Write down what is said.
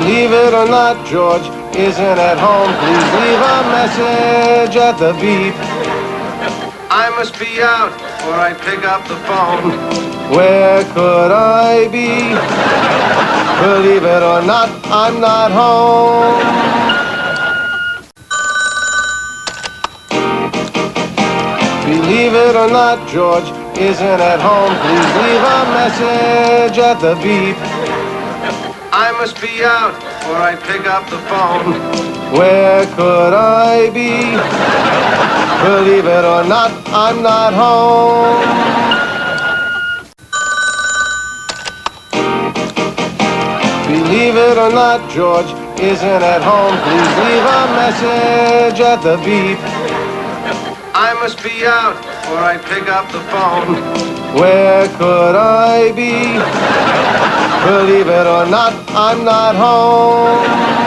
Believe it or not, George isn't at home. Please leave a message at the beep. I must be out or I'd pick up the phone. Where could I be? Believe it or not, I'm not home. Believe it or not, George isn't at home. Please leave a message at the beep. I must be out or I'd pick up the phone. Where could I be? Believe it or not, I'm not home. Believe it or not, George isn't at home. Please leave a message at the beep. I must be out or I'd pick up the phone. Where could I be? Believe it or not, I'm not home.